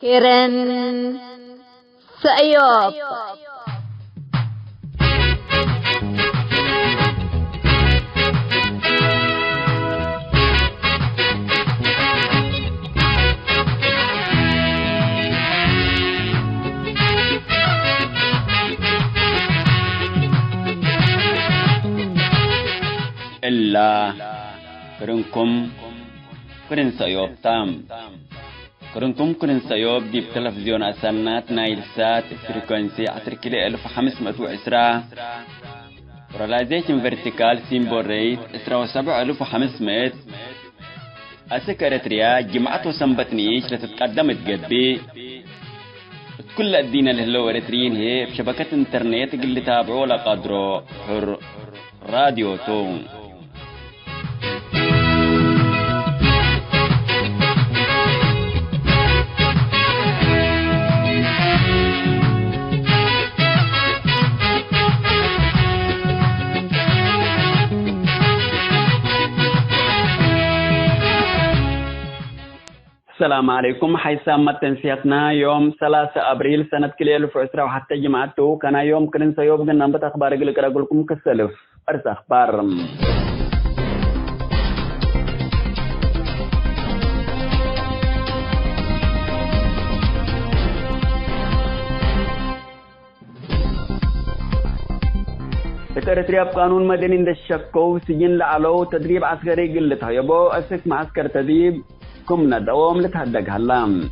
Keren Sayop. إلا كرنكم كرن سيوب تام كرنكم كرن سيوب دي بتلفزيون أسنات نايل سات فريكونسي 10510 ورلايزيشن فيرتيكال سيمبول ريت 17500 السكرتريا جمعته سنبتنيش لتتقدم تقبي كل الدين اللي هلو اريتريين هي بشبكة انترنت اللي تابعوا لقدرو حر راديو تون. السلام عليكم. حيسام تنسيقنا يوم 3 أبريل سنة كلية الفعسرة وحتى جماعته كان يوم كرن سيوب قلنا نبت أخبار قلق رقلكم كالسلف أرس أخبار إترتريا بقانون مدني دشكو سجن لعلو تدريب عسكري قلتها يبو أسك معسكر تدريب كمنا دوام لتهدق هلام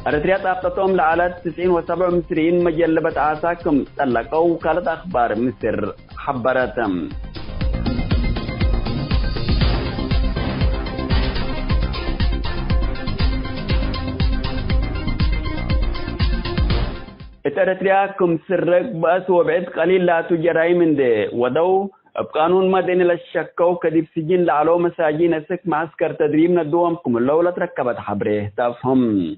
أرتريا طاقتهم لعلى 97 مصريين مجلبة عساكم طلقوا وكالة أخبار مصر حبرتهم إترترياكم سرق بأس وبعد قليل لا تجري من ده ودو بقانون مدني للشكو كديب سجين لعلو مساجين اسك معسكر تدريبنا دوامكم اللولة تركبت حبره تفهم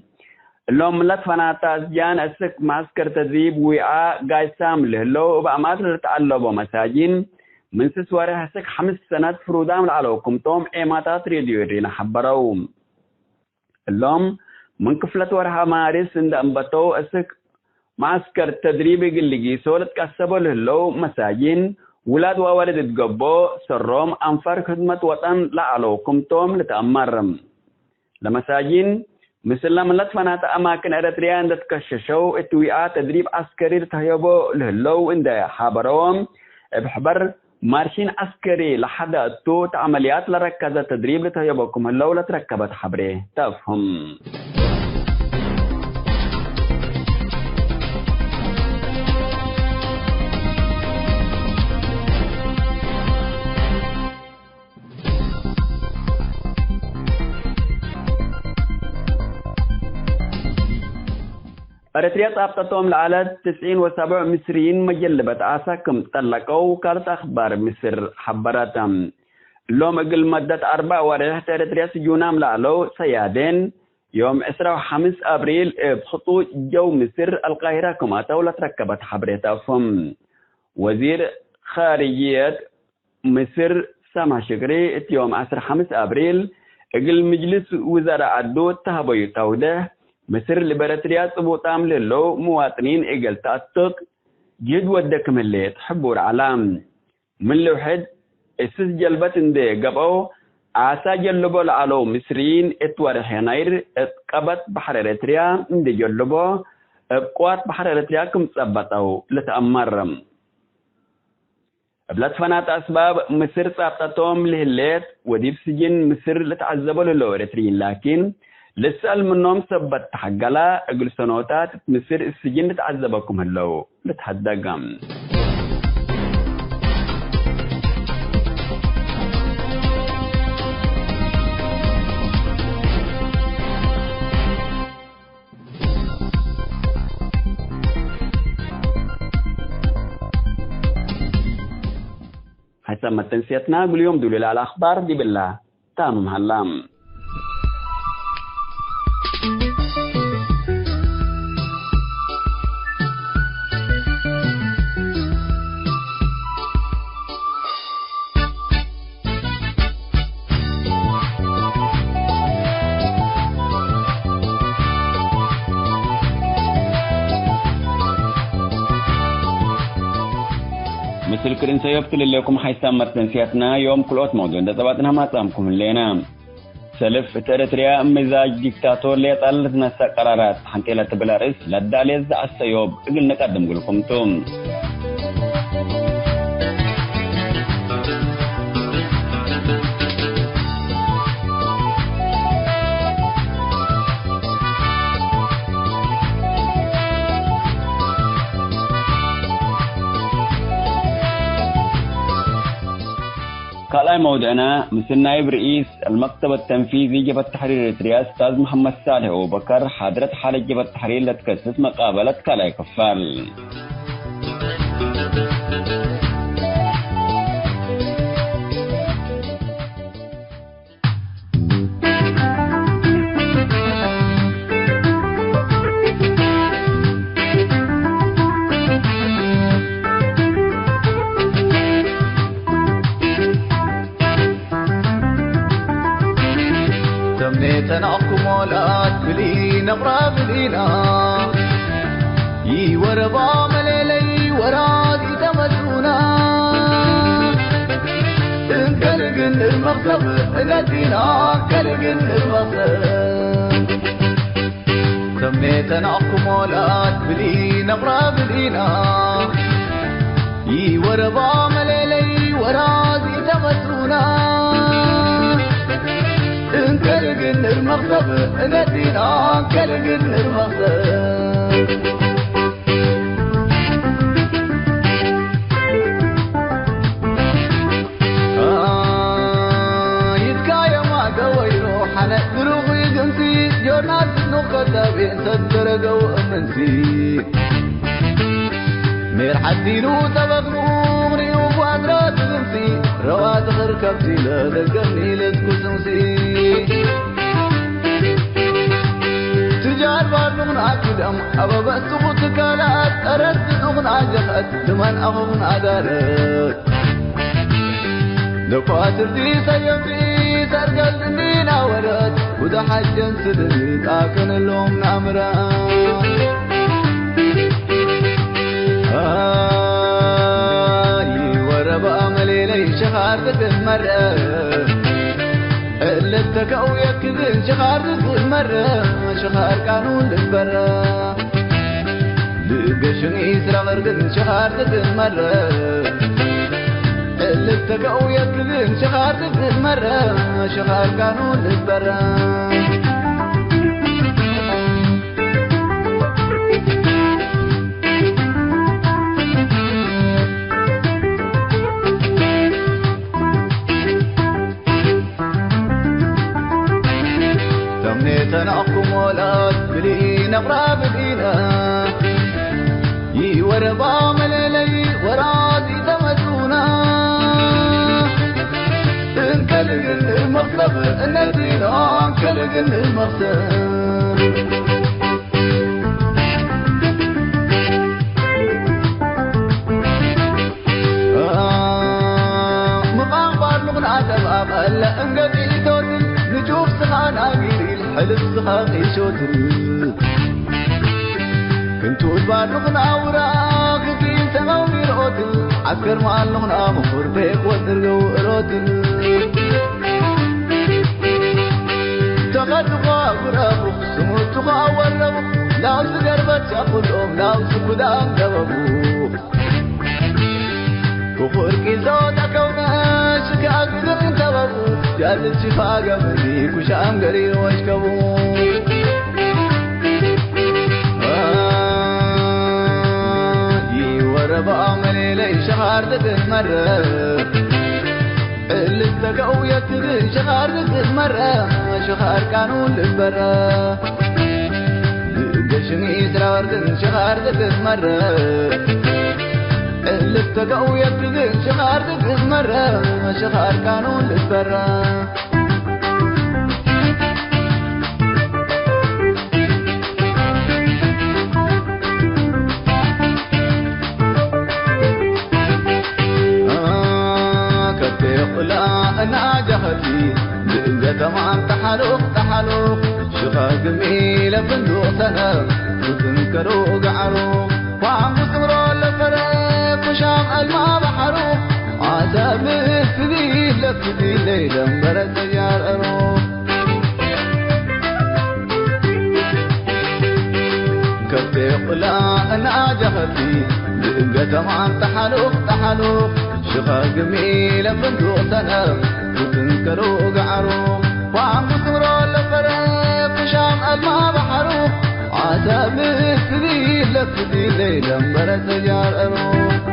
اللهم لتفناتا جان اسك معسكر تدريب وعاء قاي سامله اللو بأمات لتعلبوا مساجين من سسواره اسك 5 سنات فرودام لعلوكم توم ايماتات ريديو رينا حبروم اللهم من كفلة ورها مارس اند انبتو اسك معسكر تدريبي اللي سولت كسبوا له مساجين ولاد ووالد تقبو سروم أنفر خدمة وطن لعلوكم توم لتأمرم لمساجين مثل لما لتفنات أماكن أريتريان تتكششوا اتويقات تدريب عسكري تهيبو له عند حابروم بحبر مارشين عسكري لحد توت عمليات لركزة تدريب لتهيبوكم له لتركبت حبره تفهم أريتريا طابتهم لعلى 97 مصريين مجلبة عساكم طلقوا وكالة أخبار مصر حبرتهم لهم أقل مدة 4 ورحت أريتريا سجونام لعلو سيادين يوم 5 أبريل بخطو جو مصر القاهرة كما تولت ركبت حبرتهم وزير خارجية مصر سامح شكري يوم 5 أبريل أقل مجلس وزراء عدو تهبو توده مصر لبرتريا طبوطام للو مواطنين إقل تأتق جد ودك ملي تحبور علام من لوحد اسس جلبت اندي قبو عاسا جلبو لعلو مصريين اتوار حينير اتقبت بحر اريتريا اندي جلبو بقوات بحر اريتريا كم تصبتو لتأمرم بلات فنات أسباب مصر صابتتهم لهلات وديب سجن مصر لتعذبوا للو اريتريين لكن لسأل منهم سبت حقلا أقول سنوات مصر السجن تعذبكم هلو لتحدقم حسب ما تنسيتنا قل يوم دولي على الأخبار دي بالله تامم هلام بكر إن سيبتل لكم حيث مرتنسياتنا يوم كل وقت موضوع ده طبعا ما طعمكم اللينا سلف تريتريا مزاج ديكتاتور لي طالت نسا قرارات حنتيلا تبلارس لداليز السيوب اقل نقدم لكم توم قال موضوعنا مثل نائب رئيس المكتب التنفيذي جبهة التحرير الإريتريا أستاذ محمد صالح أبو بكر حضرت حالة جبهة التحرير لتكسس مقابلة كالاي كفال تناقم ولات بلينا قراب لينا يوربا مليلي ورادي تمسونا كلقن المغصب ندينا كلقن المغصب سميت تناقم ولات بلينا قراب لينا يوربا مليلي ورادي تمسونا كلقن المغصب ندينا كلقن المغصب يتكايا ما قويرو حنا دروغي جنسي جورنات نقطة بين صدرقو أمنسي مير حدينو تبقنو ريوب وادرات جنسي رواد غركبتي لذكرني لتكسنسي تجار بارنون عكدم أبا بسقط كالات أرد دغن عجقت دمان أغن عدالت دفاتر دي سيبتي سرقل دنينا ورد ودا حجن سدني تاكن اللوم نامران وربا مليلي شخار تتمرة اللي اتكاو يكذن شخار تتمرة شخار قانون للبرة لقشن يسرى غرقن شخار تتمرة اللي اتكاو يكذن شخار تتمرة شخار قانون للبرة تناقم ولات بلينا قراب لينا يوربا مليلي ورادي تمسونا كلقن المغصب ندينا كلقن المغصب مقابر لغن عتب أقل انقذي توتل نشوف سخان أقيري حلف سخاقي شوتل كنتو البارغن أوراق في سماوي روتل عسكر معلغن مخور بيك ودرقو روتل تغرقا قرابو سموتغا وربو لاو سقربت شاقلهم لاو سكدام دببو كفر كيزوتا كونا شكاك دقن تببو جالس شفاقة مني كشام قرير واشكبو وربا مليلي شخار دقن مرة اللي اتقاو يكذن شخار دقن مرة شخار قانون للبرة لقشن يسرى وردن شخار دقن مرة اللي اتقاو يكذن شخار دقن مرة شخار قانون للبرة أنا جهتي لقيت تمام تحلوق شخاق ميلة بندوق سنة وتنكروا قعروق وعم بسمروا الفرق وشام الماء بحروق لفدي ليلا برد جار أروح كبتي قلا أنا جهتي لقيت معن تحلوق تحلوق شقاق ميلة فندق سنة وتنكروا قعروق وعم بسمروا لفرق وشام الماء بحروق عتاب السبيل لفدي ليلا برد جار أروح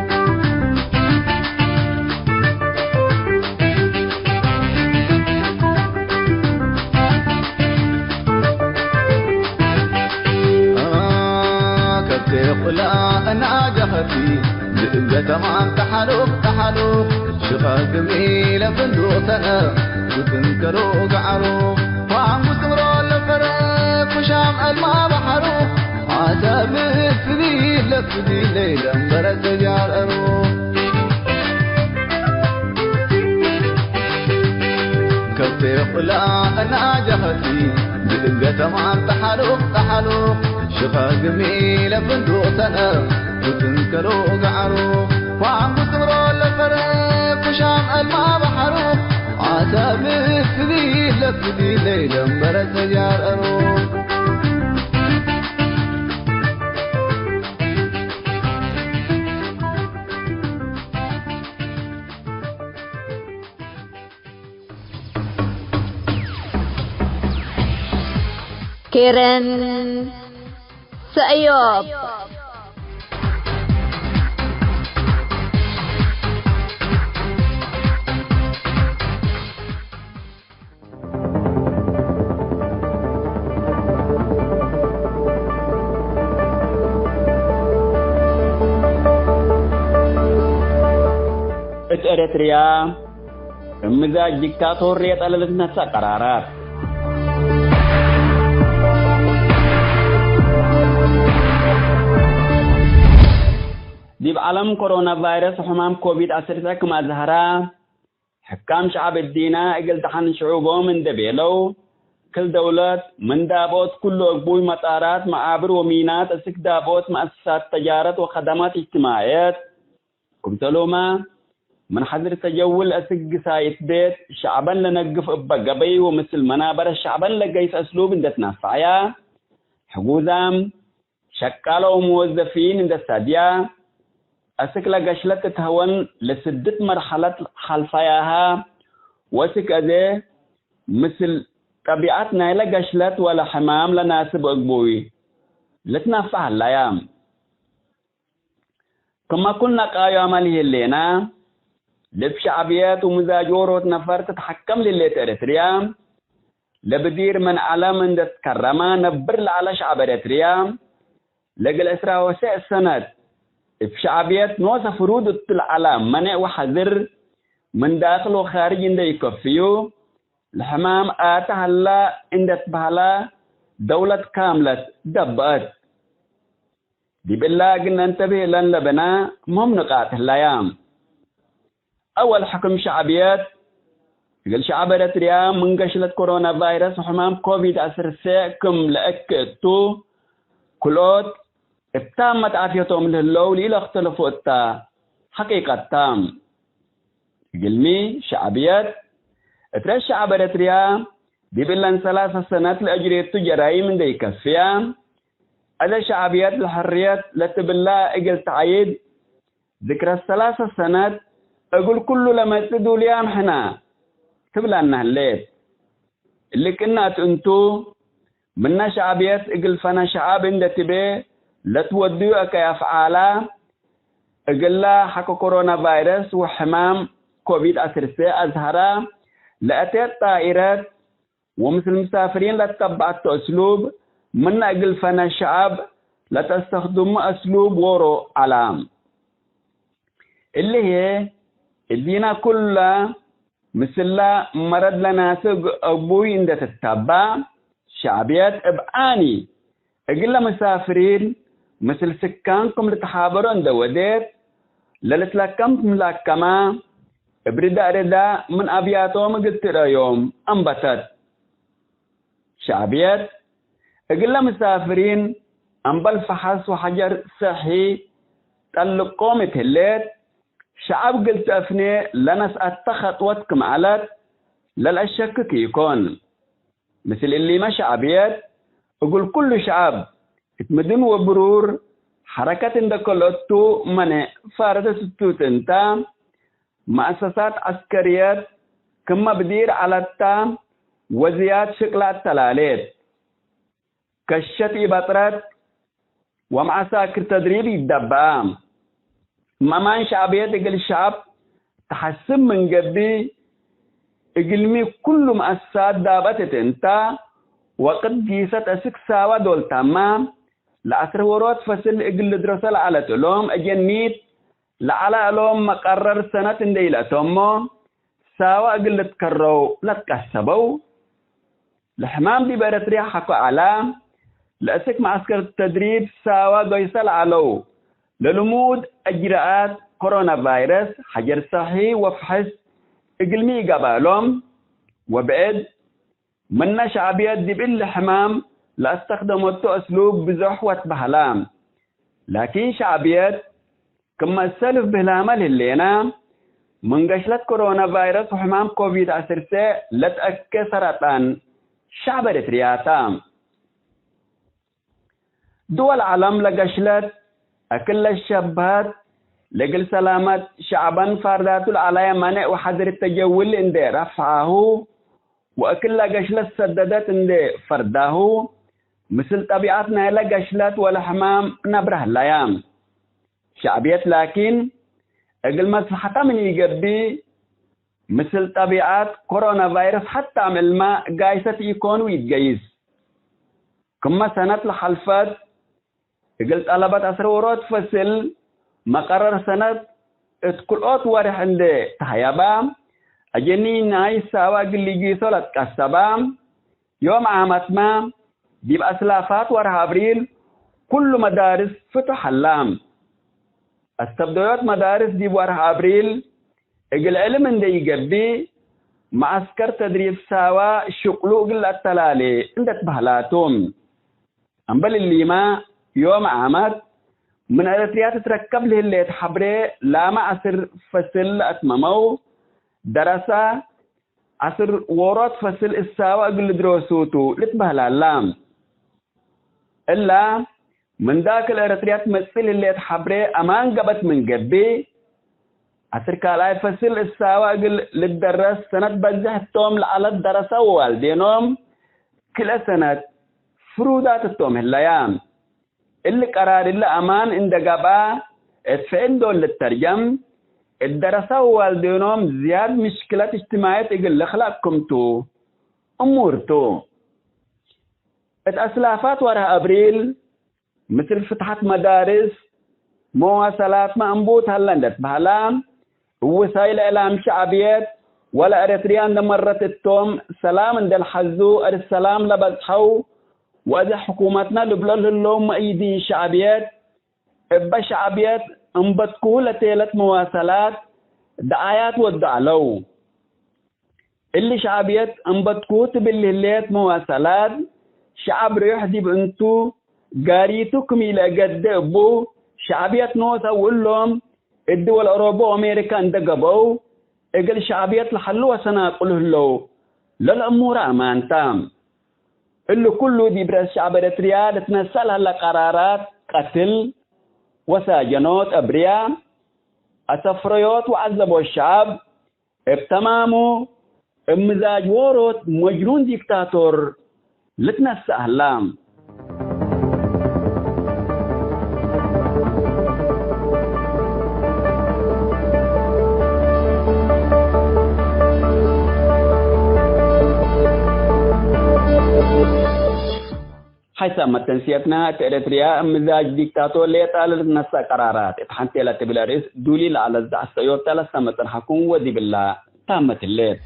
قلا أنا جهتي لقيت معن تحلوق تحلوق شقاق ميلة فندق سنة وتنكروا قعروق وعم بسمروا لفرق وشام الماء بحروق عتاب السبيل لفدي ليلا برد جار أروح كبتي قلا أنا جهتي لقيت معن تحلوق تحلوق شقاق ميلة فندق سنة وتنكروا قعروق وعم بسمروا لفرق وشام الماء بحروق عتاب السبيل لفدي ليلا برد جار أروح Karen Sayop. إريتريا مزاج ديكتاتورية على لسنة قرارات دي بعالم كورونا فيروس وحمام كوفيد 19 كما ظهرا حكام شعب الدينا اقل تحن شعوبهم من دبيلو كل دولة من دابوت كل أقبوي مطارات معابر ومينات أسك دابوت مؤسسات تجارة وخدمات اجتماعيات كمتلوما من حضر تجول أسك سايت بيت شعبا لنقف أبقبي ومثل منابر الشعبا لقيس أسلوب اندت نافعيا حقوزام شكالوا موظفين اندت ساديا أسك لقشلة تتهون لسدة مرحلة خلفياها وسك أذي مثل طبيعتنا لقشلة ولا حمام لناسب أقبوي لتنفع الأيام كما كنا قايام اللينا لبشعبيات ومزاجور نفر تتحكم للي إريتريا لبدير من علم من تكرما نبر على شعب إريتريا لقل إسراء وسع سنة بشعبيات نوصف فرود العالم منع وحذر من داخل وخارج عند يكفيو الحمام آتهلا عند تبهلا دولة كاملة دبات دي بالله قلنا انتبه لن لبنا مهم نقاط الأيام أول حكم شعبيات قال شعب إريتريا من قشلة كورونا فيروس وحمام كوفيد 19 كم لأكتو كلوت ابتامت عافيتهم للو ليلا اختلفوا التا حقيقة تام قلمي شعبيات اترى شعب إريتريا دي بلان 3 سنوات لأجريت جرائم من دي كفيا هذا شعبيات الحريات لتبلا اجل تعيد ذكرى 3 سنوات اقول كله لما تدوا اليوم حنا تبلا انها الليل اللي كنا انتو منا شعبيات اقل فانا شعب عند تبي لا توديو كيفعالا اقل لا حكو كورونا فيروس وحمام كوفيد 19 أزهرا لأتيت طائرات ومثل المسافرين لا تتبعت أسلوب من أقل فنا الشعب لا تستخدم أسلوب ورو علام اللي هي الدينا كلها مثل مرض لناسق أبوي عند تتبع شعبيات إبعاني أقل مسافرين مثل سكانكم لتحابروا عند وديت للتلكمتم لكما بردا ردا من أبياتهم قلت يوم أنبتت شعبيات أقل مسافرين أنبل فحص وحجر صحي تلقوم تهلت شعب قلت أفني لناس أتخطوت كمعلت للأشكك يكون مثل اللي ما شعبيات أقول كل شعب اتمدن وبرور حركة اندكولتو من فارد ستوت انتا مؤسسات عسكريات كما بدير على التام وزياد شكلات تلاليت كشتي بطرات ومعساكر تدريب يدبام مامان شعبيات اقل الشعب تحسن من قبي اقلمي كل مؤسسات دابتت انتا وقد جيست اسك ساوا دول تمام لأسر ورات فصل اقل درسل على تلوم اجنيت لعلى لوم مقرر سنة انديلة تمو ساوا اقل تكرو لتكسبو الحمام دي بارت ريحكو علام لأسك معسكر التدريب ساوا قيسل علو للمود اجراءات كورونا فيروس حجر صحي وفحص اقلمي قبالهم وبعد من شعبيات دي بالحمام لاستخدمته اسلوب بزحوة بهلام لكن شعبيات كما السلف بهلامل اللينا من قشلت كورونا فيروس وحمام كوفيد 19 لتأكى سرطان شعب رياتام دول العالم لقشلت أكل الشبهات لقل سلامة شعبا فاردات العلايا منع وحذر التجول عند رفعه وأكل قشلت سددت عند فرده مثل طبيعتنا لقشلت والحمام نبره الليام شعبيات لكن أقل مصلحة من يقبي مثل طبيعات كورونا فيروس حتى عمل الماء قايسة يكون ويتقيس كما سنة الحلفات قلت طلبت أسرورات فصل مقرر سنة اتكلوت وارح عند تحيابام أجني ناي ساوا قلي جيسولت كسبام يوم عامت ما ديب أسلافات وارح أبريل كل مدارس فتح اللام استبدويات مدارس ديب وارح أبريل اقل علم عند يقبي معسكر تدريب ساوا شقلو قل التلالي عندك بهلاتهم أنبل اللي ما يوم عامت من أريتريا تتركب له اللي تحبره لا ما أسر فصل أتممو دراسة أسر ورات فصل الساوى قل دروسوتو لتبهل اللام إلا من ذاك الأريتريا تمثل اللي تحبره أمان قبت من قبي أسر كالاي فصل الساوى قل للدرس سنة بزهتهم لعلى الدراسة والدينهم كل سنة فرودات التوم هالأيام اللي قرار اللي أمان إن دقابا اتفعين دول للترجم الدراسة والدينهم زياد مشكلات اجتماعية يقول لخلاقكم تو أمورتو الأسلافات وراء أبريل مثل فتحت مدارس مواصلات ما أنبوت هلندت بهلام ووسائل إعلام شعبيات ولا أريتريان مرت التوم سلام عند الحزو السلام لبزحو وإذا حكومتنا لبلل اللوم أيدي شعبيات إبا شعبيات انبتكو لتيلة مواصلات دعايات والدعلو اللي شعبيات انبتكو تبليليات مواصلات شعب ريح دي بانتو قاريتكم إلى قد أبو شعبيات نوسا وقلهم الدول أوروبا وأمريكا اندقبو اقل شعبيات لحلوها سنة قلوه له للأمور أمان تام اللي كله دي برس شعب إريتريا تنسلها لقرارات قتل وساجنات أبرياء السفريات وعذبوا الشعب ابتماموا مزاج وروت مجنون ديكتاتور لتنسى أهلام حيث ما تنسيتنا إريتريا مزاج ديكتاتور ليتال نسا قرارات اتحنتي لتبلاريس دولي على الزع السيوطة لسامة الحكوم وذي بالله تامة الليل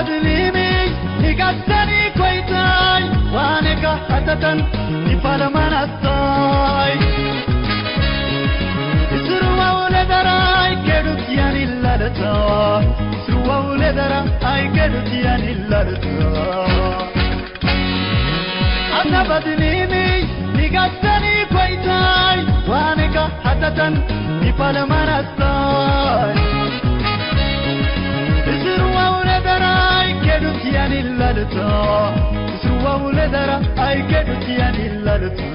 بدليمي نقدني كويتاي وانك حتتن نفالمان الطاي اسروا ولدراي كدوتياني اللالتا اسروا ولدراي كدوتياني اللالتا أنا بدليمي نقدني كويتاي وانك حتتن نفالمان الطاي اسروا ولدراي كدوتياني اللالتا اسروا ولدراي كدوتياني اللالتا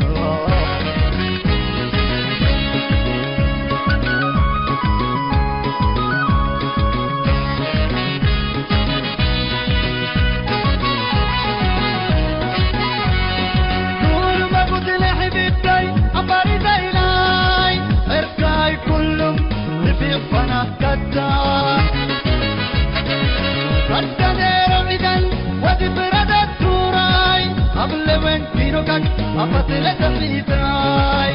أفتل تفيتاي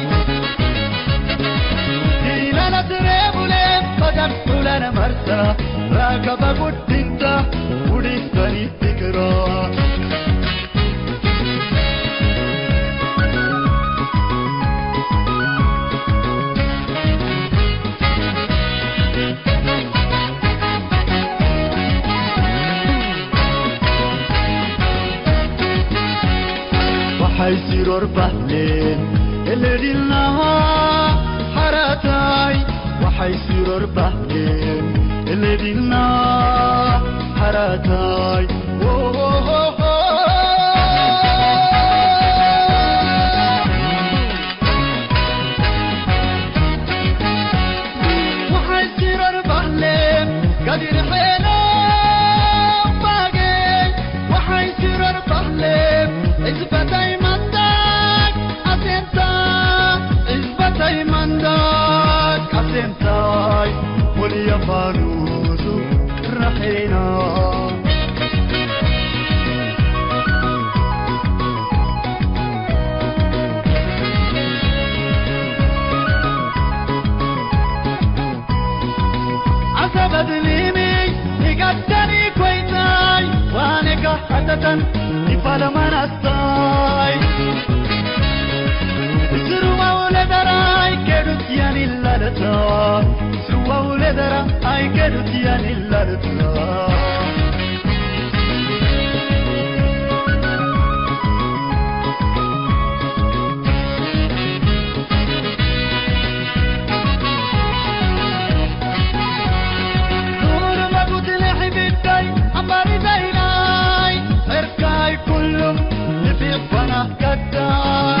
إلى نتريب لهم فجرت لنا مرسى راكب قد انت ودستني فكرا حيصير أربعين اللي دلناها حراتاي وحيصير أربعين اللي دلناها حراتاي وحيصير أربعين قدر حينا باقي وحيصير أربعين إثبتاي أسنتاي ولي فانوس رحينا عسى بدليمي نقدني كويتاي وانك حتتن نفالمان الطاي اسروا ولدراي كدوتياني اللالتا اسروا ولدراي كدوتياني اللالتا نور ما قلت لحبيبتي عمري زيناي اركاي كلهم نفيق فانا كداي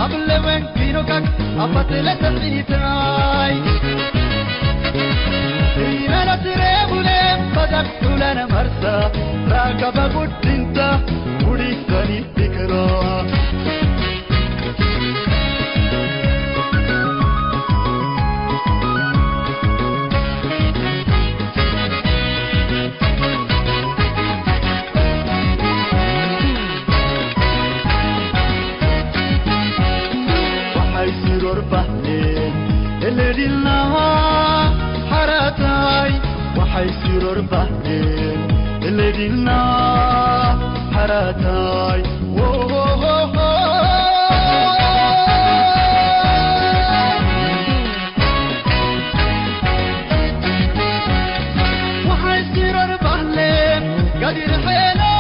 قبل وين فينوكك أفتل تفيتاي إلى نتريب لهم فجأت لنا مرسى راكب قد انت ودستني فكرا اللي دلناها حراتاي وحيصير أربعين اللي دلناها حراتاي وحيصير أربعين قدر حينا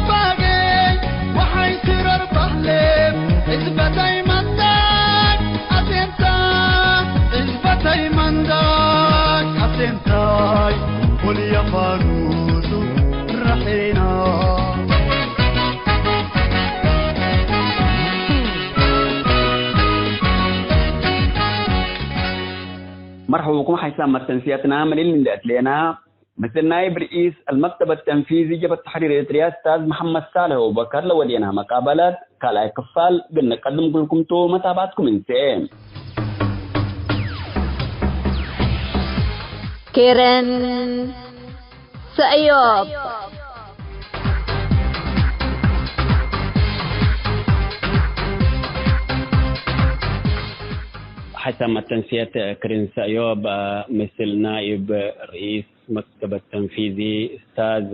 باقي وحيصير أربعين إثبتاي أسنتاي ولي فانوس رحينا مرحبا بكم حيث مرتنسياتنا من اللي أتلينا مثل نائب رئيس المكتب التنفيذي جبهة التحرير الإثرياء أستاذ محمد صالح وبكر لودينا مقابلات كالاي كفال بنقدم لكم تو متابعتكم انتين كيرن سأيوب حسب ما تنسيت كرينس أيوب مثل نائب رئيس مكتب التنفيذي أستاذ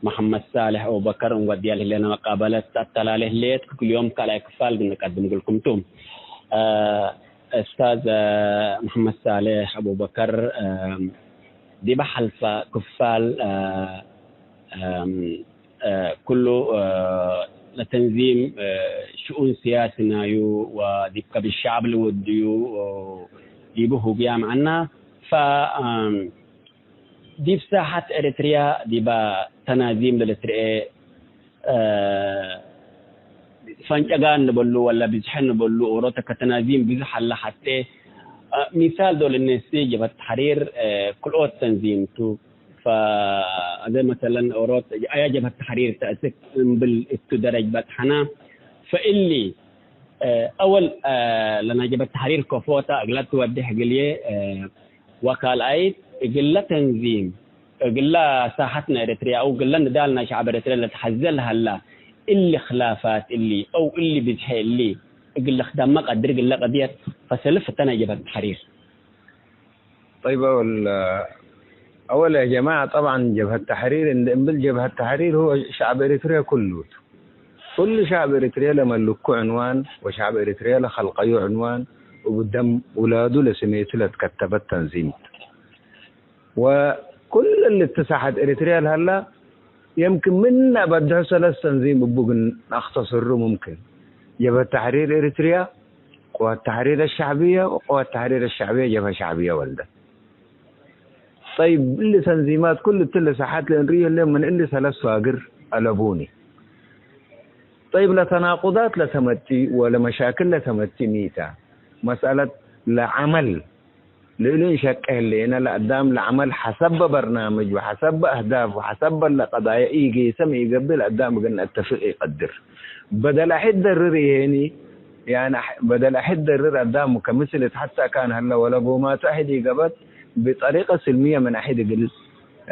محمد صالح أبو بكر ودي له لنا مقابلة التلاله ليت كل يوم كلا كفال بنقدم لكم توم أستاذ محمد صالح أبو بكر دي بحلف كفال كله لتنظيم شؤون سياسنا وديبك بالشعب اللي وديو ديبوه بيا معنا ف دي في ساحة إريتريا دي با تنازيم للإريتريا فانجان نبلو ولا بيزحن نبلو أوروتا كتنازيم بيزحل حتى مثال دول الناس جبهة التحرير كل أوت تنظيم تو فزي مثلا أوروت أي جبهة التحرير تأسك بالتدرج بتحنا فإلي أول لنا جبهة التحرير كفوتا أغلط وديه قليه وكال أيد قلة تنظيم قلة ساحتنا إريتريا أو قلة ندالنا شعب إريتريا اللي تحزلها لا اللي خلافات اللي أو اللي بيزحي اللي قلة خدامك قدر قلة قضية فسلفتنا جبهة التحرير. طيب أول يا جماعة طبعا جبهة التحرير جبهة التحرير هو شعب إريتريا كله، كل شعب إريتريا لما لكوا عنوان وشعب إريتريا لخلقيو عنوان وقدام أولاده لسميته لتكتبت تنظيم وكل اللي اتساحت إريتريا لهلا يمكن منا بدها ثلاث تنظيم ببقى نختصره ممكن جبهة التحرير إريتريا قوى التحرير الشعبية وقوى التحرير الشعبية جبهة شعبية ولدة. طيب اللي تنظيمات كل التلساحات الإنرية اللي من اللي ثلاث صاقر ألبوني. طيب لتناقضات لتمتي ولا مشاكل لتمتي ميتا مسألة لعمل لإلين شكه لنا لقدام لعمل حسب برنامج وحسب أهداف وحسب القضايا يجي يسمي يقبل قدام قلنا اتفق يقدر بدل أحد درري يعني بدل أحد درر قدامه كمثل حتى كان هلا ولا قومات أحد يقبل بطريقة سلمية من أحد يقل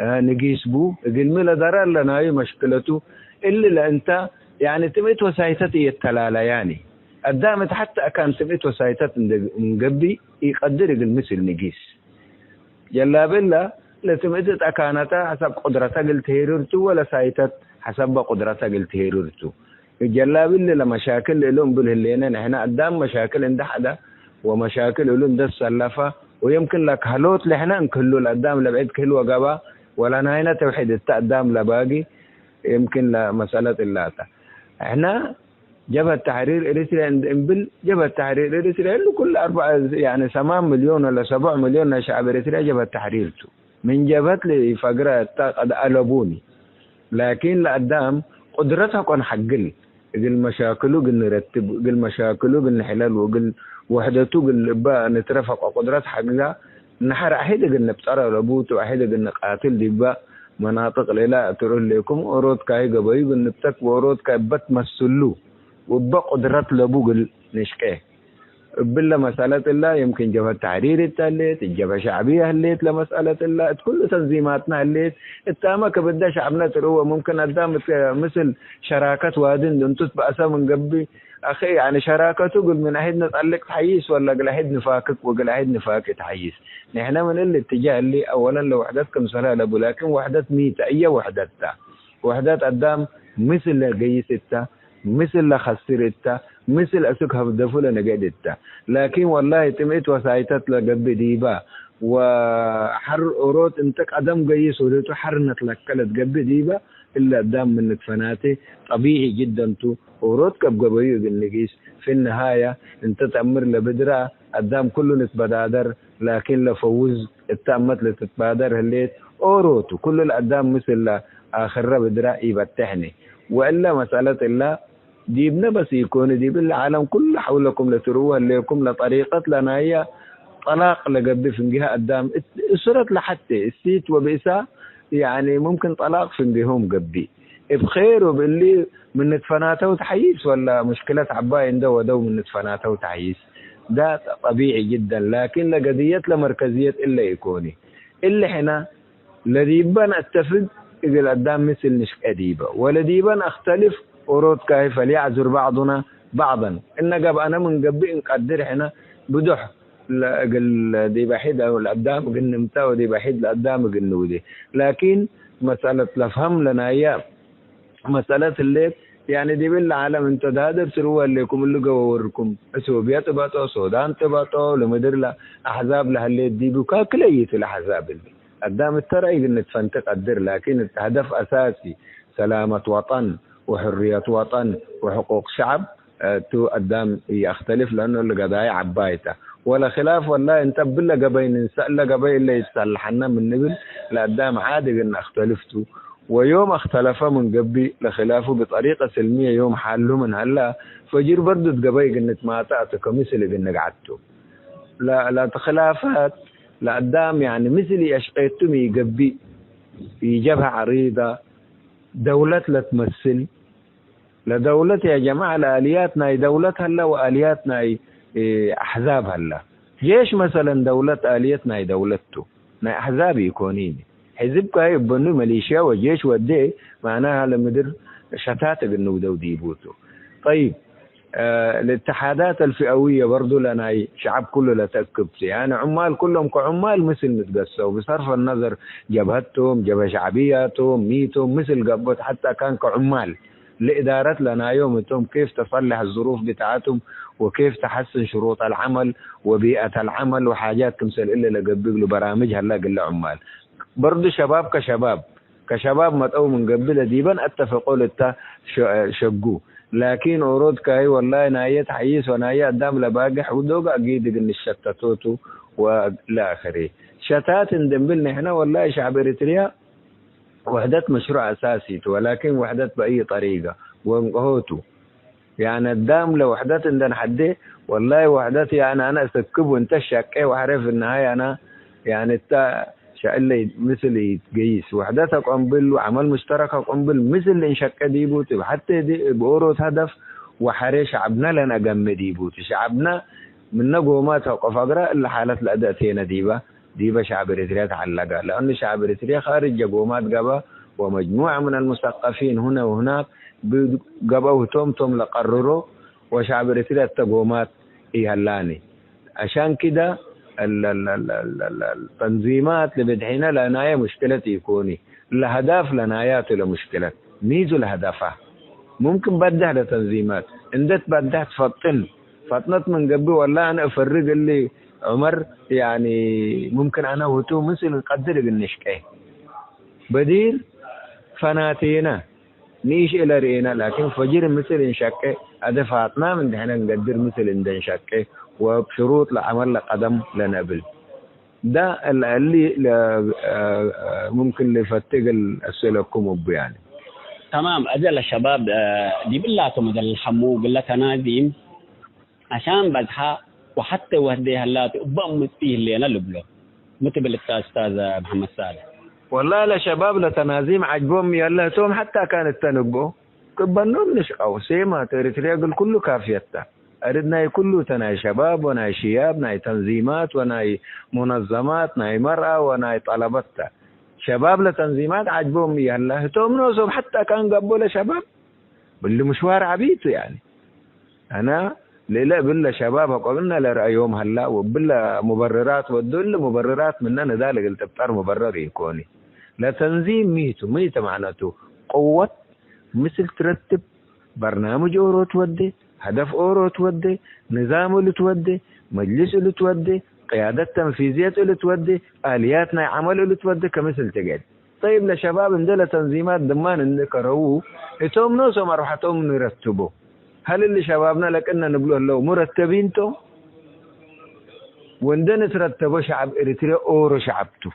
نقيس بو يقل ملا درر لنا أي مشكلته إلا لأنت يعني تميت وسايتتي التلالة يعني قدامت حتى كان تميت وسايتت من قبي يقدر يقل مثل نقيس جلا بالله لتميت أكانتا حسب قدرتها قلت هيرورتو ولا سايتت حسب قدرتها قلت هيرورتو جلا بالله لمشاكل لهم بالهلينا نحن قدام مشاكل عند حدا ومشاكل لهم ده السلفة ويمكن لك هلوت لحنا نكلو القدام لبعيد كلو قبا ولا ناينا توحيد التقدام لباقي يمكن لمسألة اللاتا احنا جبهة التحرير إريتريا انبل جبهة التحرير إريتريا اللي كل 4 يعني 8 مليون ولا 7 مليون شعب إريتريا جبهة التحرير من جبهة لفقرة قد ألبوني لكن لقدام قدرتها كون حقل قل مشاكله قل نرتب قل مشاكله قل نحلال وقل وحدته قل بقى نترفق وقدرات حقها نحر أحد قل نبترى لبوت وأحد قل نقاتل دي بقى مناطق لا تقول لكم أورود كاي قبي قل نبتك وأورود كاي بتمثلوا وبقى قدرات لبو قل نشكيه بالله مسألة الله يمكن جبهة التحرير التاليت الجبهة الشعبية هليت لمسألة الله كل تنظيماتنا هليت التامك بدأ شعبنا تروى ممكن قدام مثل شراكة وادن دنتوت بأسا من قبي أخي يعني شراكة تقول من أحد نتعلق تحييس ولا قل أحد نفاكك وقل أحد نفاك تحييس نحن من الاتجاه اللي أولا لوحدتكم سلالة لكن وحدات ميتة أي وحدتها وحدات قدام مثل قيستها مثل لخسرتها مثل أسوك هفدفولة نقدتها لكن والله تميت وسايتت لقب ديبا وحر أوروت انتك أدم قيس وليتو حر نتلكلت قب ديبا إلا قدام من نتفناتي طبيعي جدا تو أوروت كب قبيو بالنقيس في النهاية انت تأمر لبدرا قدام كله نتبادر لكن لفوز التأمت لتتبادر هليت أوروتو كل القدام مثل آخر بدرا يبتحني وإلا مسألة الله ديبنا بس يكون ديب العالم كله حولكم لتروها لكم لطريقة لنا هي طلاق لقبل فنجها قدام اسرت لحتى السيت وبئسا يعني ممكن طلاق فنجهم قبي بخير وباللي من نتفناته وتحييس ولا مشكلة عباين ده ودو من نتفناته وتحييس ده طبيعي جدا لكن لقضية لمركزية إلا يكوني اللي حنا لديبان اتفق إذا قدام مثل نشك أديبة ولديبان أختلف أورود كيف ليعذر بعضنا بعضا إن قب أنا من قبل نقدر حنا بدح لا قل دي بحيد أو القدام قل نمتا ودي بحيد القدام قل نودي. لكن مسألة لفهم لنا إياه مسألة اللي يعني دي بالعالم انت ده درسوا لكم اللي جووركم اثيوبيا تبعتوا السودان تبعتوا لمدير لا احزاب لهاللي دي بكاكليه الاحزاب اللي قدام الترى نتفنتق الدر. لكن الهدف اساسي سلامه وطن وحريه وطن وحقوق شعب تو قدام يختلف لانه القضايا عبايته ولا خلاف. ولا انت بلا قبيل نسال قبيل اللي يصلحنا من نبل لقدام عادي ان اختلفتوا ويوم اختلف من قبل لخلافه بطريقة سلمية يوم حلوا من هلا فجير برضو تقبي قنت ما تعطيك مثل قنك عدتو لا تخلافات لقدام يعني مثلي أشقيتم يقبي في جبهة عريضة دولة لا تمثل لدولة يا جماعة لآلياتنا دولة هلا وآلياتنا أحزاب هلا. جيش مثلا دولة آليتنا دولته نا أحزاب يكونيني حزب كاي بنو ميليشيا وجيش ودي معناها لمدر شتات النودة وديبوتو. طيب الاتحادات الفئوية برضو لنا شعب كله لا تكب يعني عمال كلهم كعمال مثل متقسوا بصرف النظر جبهتهم جبهة شعبياتهم ميتهم مثل قبض حتى كان كعمال لإدارة لنا يومتهم كيف تصلح الظروف بتاعتهم وكيف تحسن شروط العمل وبيئة العمل وحاجات كمثل إلا لقبق له برامج هلا قل عمال برضو شباب كشباب متقو من قبل ديبا اتفقوا لتا شقو. لكن ورود كاي والله نايت حييس ونايت دام لباقح ودوق اقيد ان الشتاتوتو ولا اخره شتات ندمبلنا هنا والله شعب اريتريا وحدة مشروع اساسي ولكن وحدة باي طريقه وانقهوتو يعني الدام لو وحدة عندنا حدي والله وحدتي يعني انا اسكب وانت شاكي وعارف النهايه انا يعني اللي مثل يتقيس وحدتها قنبل وعمل مشتركة قنبل مثل اللي انشق ديبوت حتى دي بأوروت هدف وحري شعبنا لنا قم ديبوت شعبنا من نقومات وقفقرة اللي حالت الأداتين ديبا شعب إريتريا تعلقها لأن شعب إريتريا خارج قومات قبا ومجموعة من المثقفين هنا وهناك قبا وتوم لقرروا وشعب إريتريا تقومات إيهلاني. عشان كده التنظيمات اللي بدحينا لنايا مشكلة يكوني الهدف لنايات لمشكلة ميزو الهدفة ممكن بدح لتنظيمات اندت بدحت فطنت من قبل والله انا افرق اللي عمر يعني ممكن انا وتو مثل نقدر النشكي بديل فناتينا نيش الى رينا لكن فجر مثل انشكي ادفعتنا من دحنا نقدر مثل اندن شكي وبشروط لعمل قدم لنقبل ده اللي ممكن لفتق السلكم يعني. تمام أجل الشباب دي بلاتهم ده الحمو قلت أنا ديم عشان بدها وحتى وهدي هلات بأم فيه اللي أنا لبله متبل الأستاذ محمد صالح والله لشباب لتنازيم عجبهم يلا توم حتى كانت تنبو كبنهم نشقوا سيما تريتريا يقول كله كافيته أردنا كله تناي شباب وناي شياب ناي تنظيمات وناي منظمات ناي مرأة وناي طلبتها شباب لتنظيمات عجبهم يلا توم نوصم حتى كان قبول شباب باللي مشوار عبيته يعني أنا ليلة بالله شباب قلنا لرأيهم هلا وبالله مبررات ودول مبررات مننا ذلك التبتر مبرر يكوني لتنظيم ميته معناته قوة مثل ترتب برنامج أورو تودي هدف أورو تودي نظام اللي تودي مجلس اللي تودي قيادة تنفيذية اللي تودي آلياتنا عمل اللي تودي كمثل تقعد. طيب لشباب مدلة تنظيمات دمان نكروه يتوم نوسو مرحتهم نرتبه هل اللي شبابنا لكنا نقوله لو مرتبين تو وندن ترتبوا شعب إريتريا أورو شعبته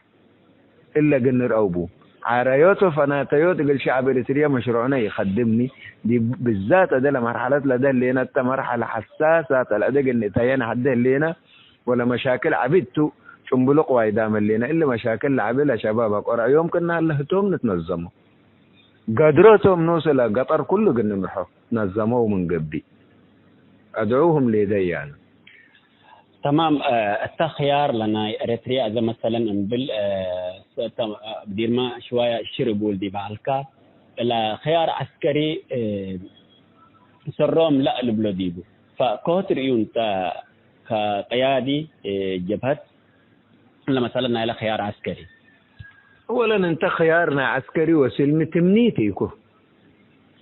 إلا قنر أوبو عرايوتو فناتيوت قل شعب إريتريا مشروعنا يخدمني دي بالذات ده مرحلة لده اللينا مرحلة حساسة الأدق النتايين حده اللينا ولا مشاكل عبيدتو شنبلق وايدام اللينا إلا مشاكل عبيلة شبابك ورأي يوم كنا اللهتهم نتنظموا قدرتهم نوصل قطر كله قلنا محو نظموه من قبل أدعوهم لدي يعني. تمام التخيار لنا إريتريا إذا مثلا بال بدير ما شوية شربول دي بعالكا لا خيار عسكري سرهم لا البلوديبو فكوتر يون تا كقيادي جبهة ولا مثلا إلى خيار عسكري؟ أولا أنت خيارنا عسكري وسلمي تمنيتيكو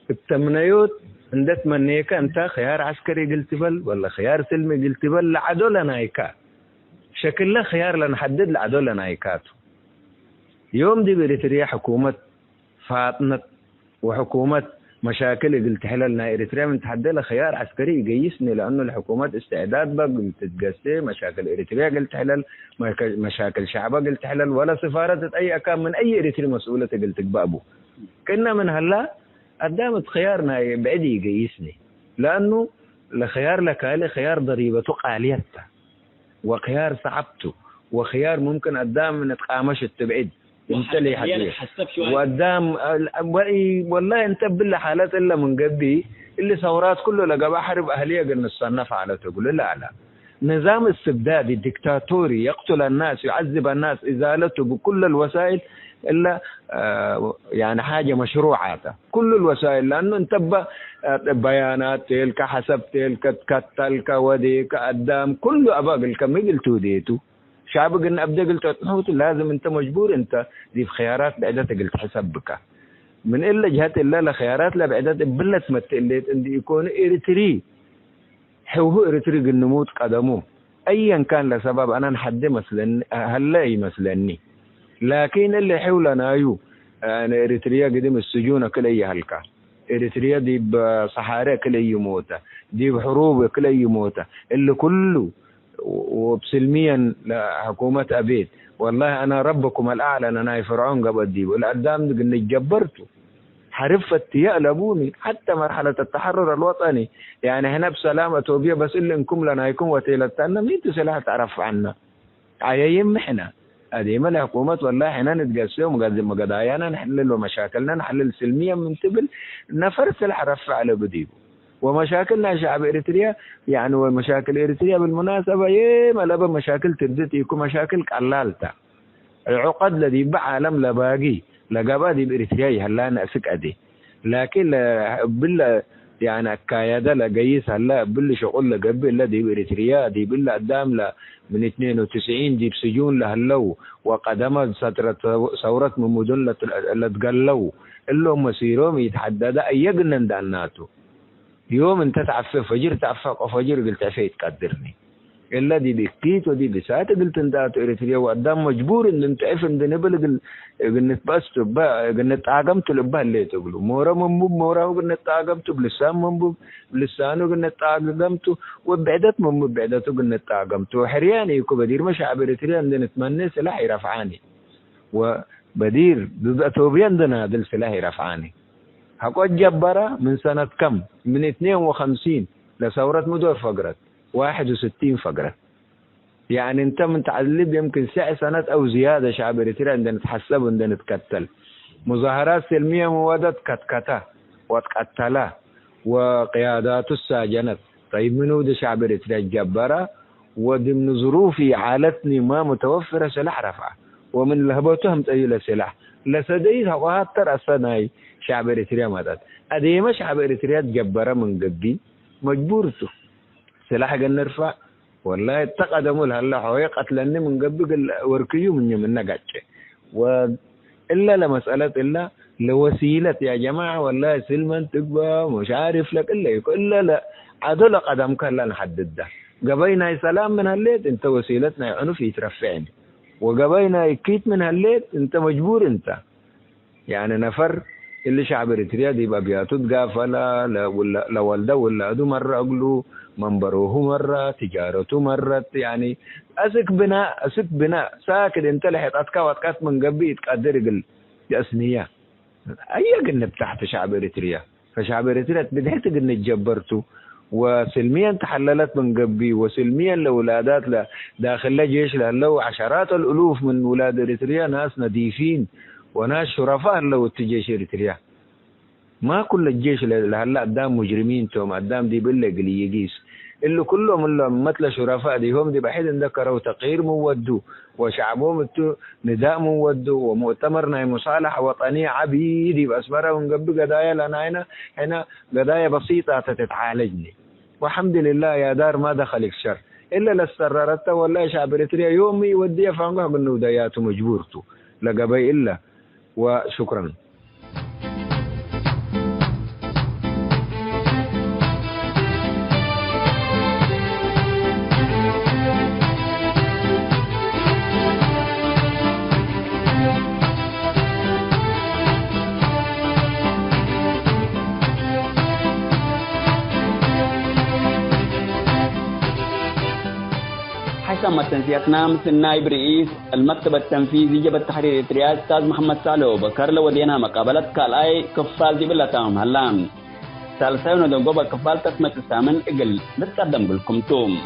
التمنيوت عندك منيك أنت خيار عسكري قلت بل ولا خيار سلمي قلت بل لعدو لنا إيكا شكل له خيار لنحدد لعدو لنا إيكاتو يوم دي بإريتريا حكومة فاطمة وحكومة مشاكل قلت حللنا إريتريا من تحدد له خيار عسكري يقيسني لأنه الحكومات استعداد بقى قلت تقسي مشاكل إريتريا قلت حلل مشاكل شعبها قلت حلل ولا سفارة أي أكام من أي إريتريا مسؤولة قلت بابو كنا من هلا قدامت خيارنا بعدي يقيسني لأنه لخيار لك خيار ضريبته قاليته وخيار صعبته وخيار ممكن قدام نتقامش التبعيد انت لي حديث وقدام والله انت بالله حالات الا من قبي اللي ثورات كله لقى حرب اهليه قلنا نصنف على تقول لا نظام استبدادي ديكتاتوري يقتل الناس يعذب الناس ازالته بكل الوسائل الا يعني حاجه مشروعه كل الوسائل لانه انتبه بيانات تلك حسب تلك تلك وديك قدام كله اباق الكم قلتوا ديتو شعبك ان ابدا قلت لازم انت مجبور انت دي في خيارات بعدت قلت حسبك من الا جهات الا لخيارات لا بعدت بلت متليت ان يكون اريتري هو اريتري النموت قدموه ايا كان لسبب انا نحد مثلا هلا يمثلني لكن اللي حولنا انا اريتريا قدم السجون كل هلكا اريتريا دي بصحراء كل يموت دي بحروب كل يموت اللي كله وبسلميا لحكومة أبيد والله أنا ربكم الأعلى أنا فرعون قبل دي والقدام قلنا جبرته حرفت يقلبوني حتى مرحلة التحرر الوطني يعني هنا بسلامة وبيا بس اللي انكم لنا يكون وتيلتنا مين تسلح تعرف عنا عيايم محنا هذه الحكومات والله احنا نتقاسم قضايانا نحلل مشاكلنا نحلل سلميا من تبل نفرس الحرف على بديبه ومشاكلنا شعب إريتريا يعني ومشاكل إريتريا بالمناسبة ما لبا مشاكل تبدتي يكون مشاكل قلالتا العقد الذي بعالم لباقي لقبا دي بإريتريا هلا نأسك أدي لكن بلا يعني الكايادة لقيس هلا بلا شغل لقبل دي بإريتريا دي بلا قدام من 92 دي بسجون لهلو وقدمت ثورة من مدن اللي تقلوا اللي هم مسيرهم يتحدد أي قلن داناتو يوم انت تعفف فجر تعفق وفجر قلت عفيت قدرني إلا دي بكيت ودي بساعة قلت انت إريتريا وقدام مجبور ان انت عفن دي نبل قلت بس قلت عاقمت لبها اللي تقولوا مورا منبوب مورا قلت عاقمت بلسان منبوب بلسانه قلت عاقمت وبعدت منبوب بعدته قلت عاقمت وحرياني يكو بدير مشعب إريتريا عندنا نتمنى سلاح يرفعاني وبدير بأتوبيا عندنا هذا السلاح يرفعاني حقوق جبرة من سنة كم؟ من 52 لثورة مدور فقرت 61 فقرت يعني انت من تعذب يمكن 9 سنوات او زيادة شعب إريتريا عندنا نتحسب وعندنا نتقتل مظاهرات سلمية موادت كتكتا واتقتلا وقيادات الساجنت طيب منو ده شعب إريتريا جبرة وضمن ظروفي عالتني ما متوفرة سلاح رفع ومن لهبتهم تأيل سلاح لسديها وهاتر أصناي شعب إريتريا مدد أديما شعب إريتريا تجبره من قبي مجبورته سلاح قال نرفع والله تقدموا لهلا حوي قتلني من قبي وركيو من نقاتش وإلا لمسألة إلا لوسيلة يا جماعة والله سلما تقبى مش عارف لك إلا لا عدل قدمك لا نحدد ده قبينا سلام من هالليت انت وسيلتنا يعني في ترفعني وقبينا يكيت من هالليت انت مجبور انت يعني نفر اللي شعب إريتريا دي بابياتو تقافلا لا والده ولا أدو مرة أقولوا منبروه مرة تجارته مرة يعني أسك بناء ساكد انت لحيت أتكات من قبي يتقدر قل جأسنية أي قلنا تحت شعب إريتريا فشعب إريتريا بدحت قلنا تجبرته وسلميا تحللت من قبي وسلميا لولادات داخل جيش له عشرات الألوف من ولاد إريتريا ناس نظيفين وناس شرفاء لو تجيش إريتريا ما كل الجيش اللي هلا قدام مجرمين توم قدام دي بالله قلي يقيس اللي كلهم اللي مثل شرفاء دي هم دي بحيث ذكروا تقرير مودو وشعبهم نداء مودو ومؤتمرنا مصالحة وطنية عبيدي بأسبرهم قبل قضايا لنا هنا قضايا بسيطة تتعالجني والحمد لله يا دار ما دخلك شر إلا للسرارة ولا شعب إريتريا يومي ودي فانقه قلنو داياتو مجبورتو لقبي إلا. وشكرا. حسب تنسيقنا مثل نائب رئيس المكتب التنفيذي جبهة تحرير إريتريا أستاذ محمد صالح وبكر لودينا مقابلة كالاي كفال دي بلاتام هلام سالسايون دنقوبة كفال تسمة السامن إقل بتقدم لكم توم.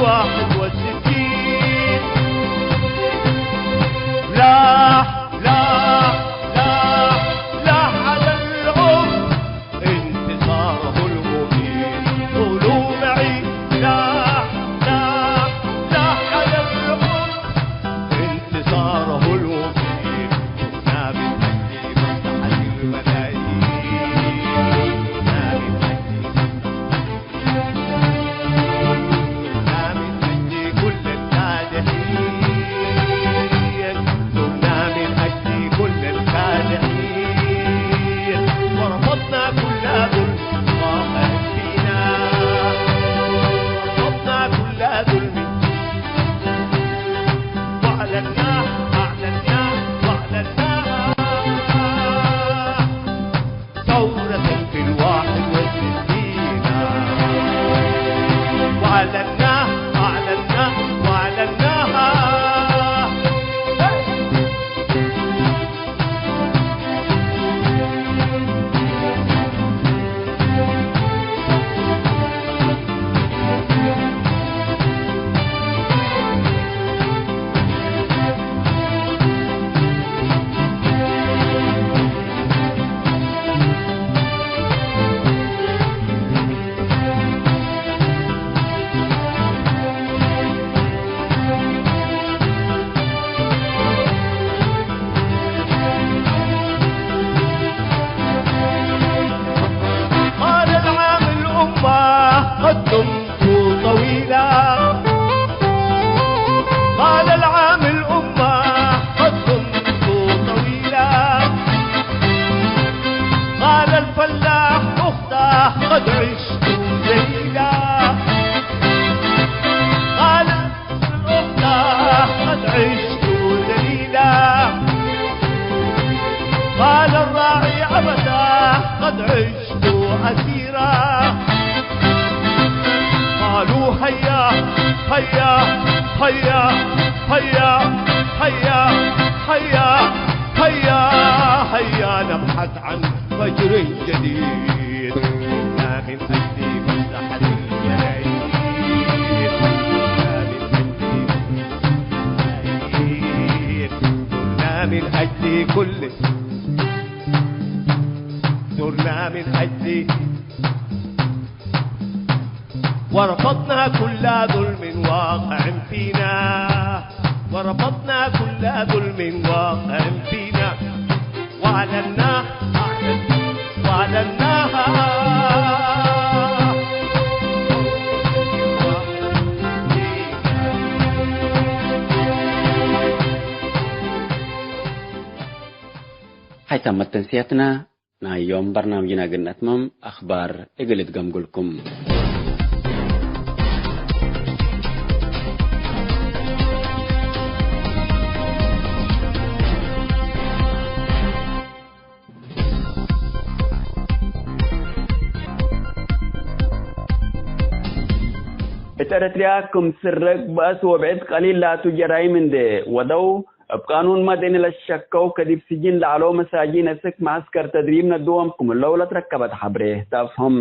61 لاح لاح لاح لاح على العمر انتصاره المبين قولوا معي لاح لاح لاح على العمر انتصاره المبين نابي المجدي مصلحة الملايين نابي المجدي كل الكادحين صرنا من أجل كل الكادحين ورفضنا كل ظلم واقع فينا ورفضنا كل ظلم وأعلناه ثورة في 61 وأعلناها قال العام الأمة قد دمت طويلا قال العام الأمة قد دمت طويلا قال الفلاح أخته قد عشت ذليلا قال الأخته قد عشت ذليلا قال الراعي أبدا قد عشت أسيرا قالوا هيا هيا هيا هيا هيا هيا هيا هيا نبحث عن فجر جديد لا من أجل مصلحة الملايين لا من أجل كل صرنا من أجل ورفضنا كل ظلم واقع فينا ورفضنا كل ظلم واقع فينا وأعلناها هاي تمت تنسيتنا يوم برنامجنا قلنا أتمم أخبار إقلت قمقلكم إريتريا سرق بأس وبعد قليل لا تجري من ده ودو بقانون مدني للشكو كديب سجين لعلو مساجين اسك معسكر تدريب ندوم كم اللولة تركبت حبره تفهم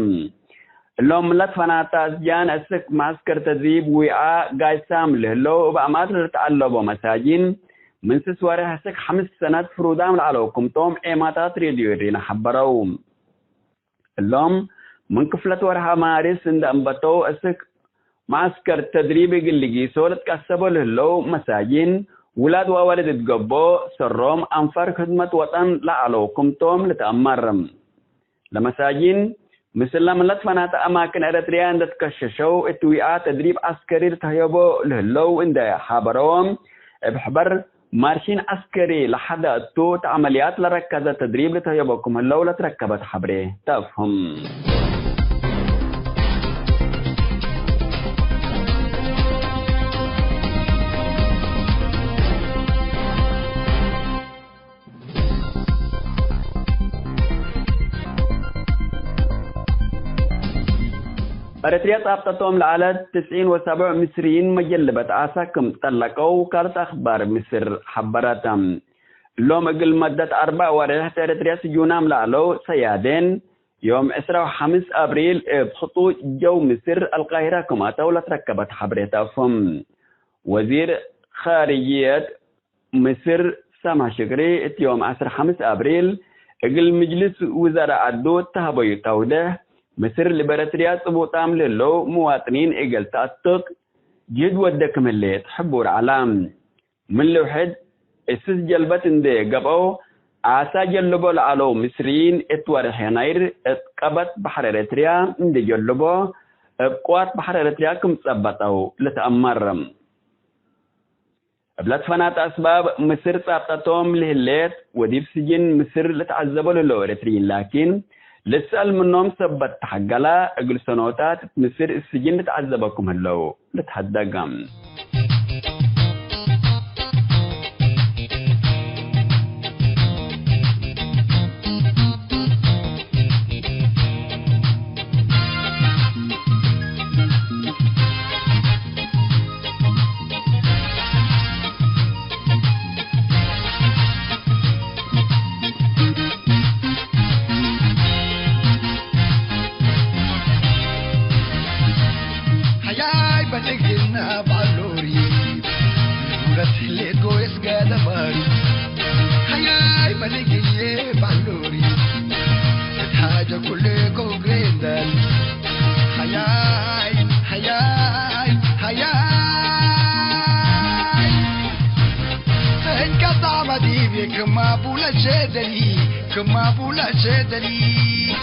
اللهم لتفناتا جان اسك معسكر تدريب وعاء قاي سامله اللو بأمات لتعلبوا مساجين من سسواره اسك 5 سنوات فرودام لعلوكم توم ايماتات ريديو رينا حبروم اللهم من كفلة ورها مارس عند أنبتو اسك معسكر تدريب اللي سولت كسبوا اللو مساجين ولاد ووالد تقبو سرهم أنفر خدمة وطن لعلوكم توم لتأمرم لمساجين مثل لما لتفنات أماكن إريتريا عند تكششوا اتوياء تدريب عسكري تهيبو لهلو عند حابروم بحبر مارشين عسكري لحد توت عمليات لركزة تدريب لتهيبوكم هلو لتركبت حبره تفهم إريتريا طابتهم العدد 97 مصريين مجلبت عساكم طلقوا كارت أخبار مصر حبرتهم لهم أقل مدة 4 ورحت إريتريا سجونام لعلو سيادين يوم 25 أبريل بخطو جو مصر القاهرة كما تولت ركبت حبريتها فم وزير خارجية مصر سامح شكري يوم 15 أبريل اقل مجلس وزراء عدو تهبي توده مصر لبرتريات بوطام للو مواطنين اقل تأتق جد ودك مليت حبور علام من لوحد اسس جلبت اندي قبعو عاسا جلبو العلو مصريين اتوار حينير اتقبت بحر اريتريا اندي جلبو بقوات بحر اريتريا كم تصبتو لتأمرم بلاد فنات أسباب مصر تابتاتهم لهلات وديب سجن مصر لتعذبوا للو اريتريين لكن لسأل منهم ثبت حقلا اقل سنوات مصر السجن لتعذبكم هلو لتحدقم كما بولا شدري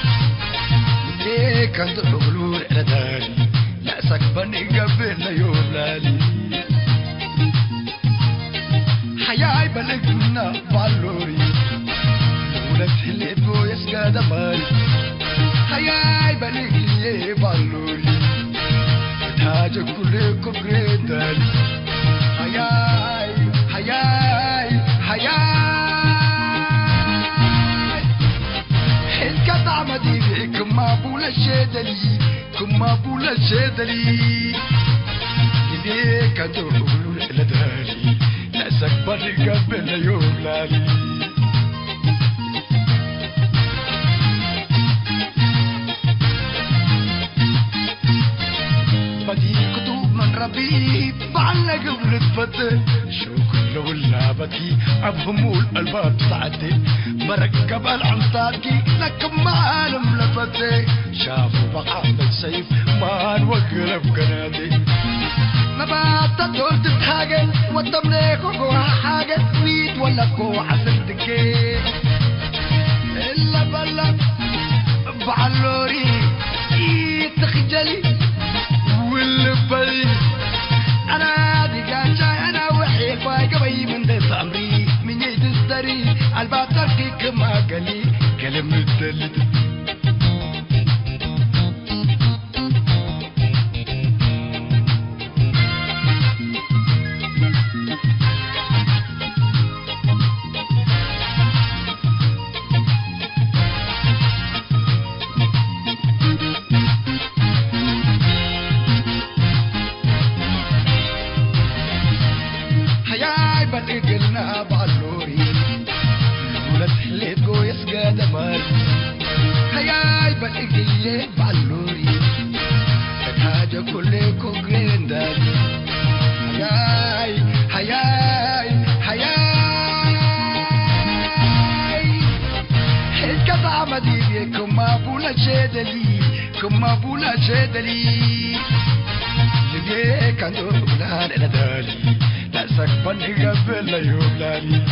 ليك انت بقولوا ردالي لا سكبني قبل يوم لالي حياي بلغنا بالوري ولا تهلت بو يسقى دماري حياي بلغني بالوري تاج كل كبريتالي حياي حياي حياي كما بولا شدلي كما بولا شدلي ليك تقولوا لدالي لا سكبر قبل يوم لالي بدي كتب من ربي بعلق ونتفتح شو كله ولا بكي أفهموا الألباب ساعتي مركب العنطاكي لكم معالم لفتي شافوا بقعد السيف ما نوقف قناتي ما بعتدول تتهاجن والتمليك وقوها حاجة ويد ولا قوة حسنتكي إلا بلا بعلوري يتخجلي واللي بلي أنا دي جاي أنا وحيد باقي من دس أمري من يدستري الباتركي كما قالي كلمة الدلد قلنا بعلوري ولا تحليت جو يسقى دمار هياي بلقي بعلوري حاجة كلكو جريندال هياي هياي هياي حيت قطع مدينة كما بولا شدلي كما بولا شدلي لقيك عنده بلان ندالي سكبني قبل يوم لالي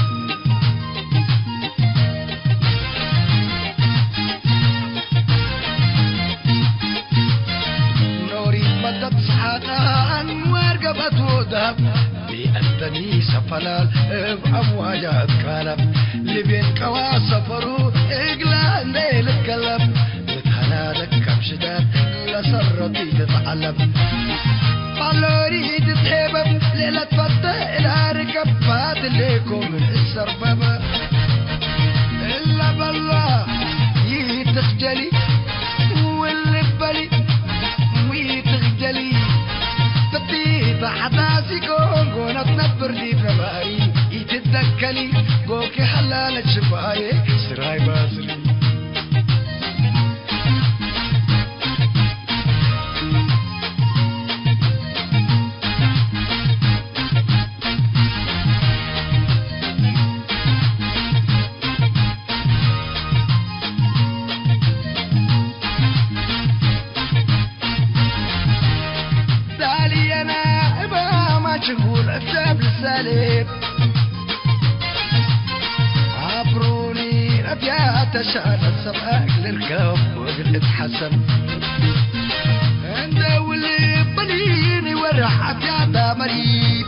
نوري بدت صحاتا انوار قبت وذهب بأنتني سفلال بأمواجات كالب لبين كوا سفرو اقلا ليل الكلب بتهنالك كم شداد لسرتي تتعلم بالوري تتحبب ليلة فتة إلى ركبات ليكم من السربب إلا بالله يتخجلي واللي ببالي ويتخجلي تبتيت حتاسي كون تنبر لي بنباري مشغول أكتب السالب عبروني أبيات أشعر السماء للركاب وقلت حسن عند واللي بنيني ورح أبيات مريب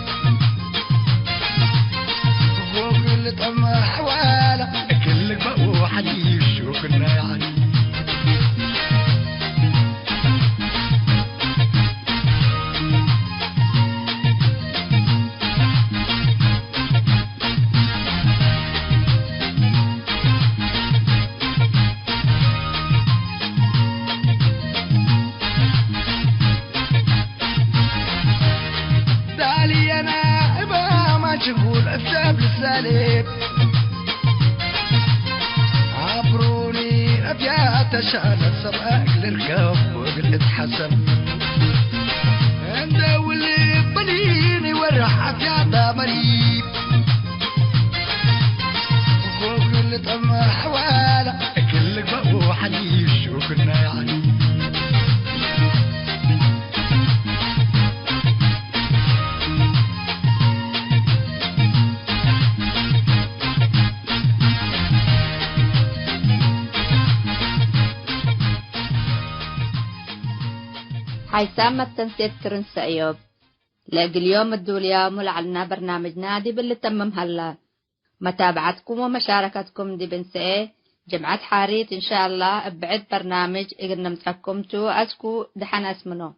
وقلت أما حوالة كلك بقوا حديث شو كنا يعني دالي أنا إبا ما شغول أكتب السالب عبروني أبيات أشعل السماء للركاب وقلت حسن عند واللي بنيني ورح أبيات مريب وقلت أما حوالة كلك بقوا حديث شو كنا يعني حيسام التنسيق ترنس أيوب لاقي اليوم الدوليا ملعلنا برنامج نادي باللي تمم هلا متابعتكم ومشاركتكم دي بنسئة جمعة حاريت إن شاء الله بعد برنامج إقنا متحكمتو أسكو دحن اسمنو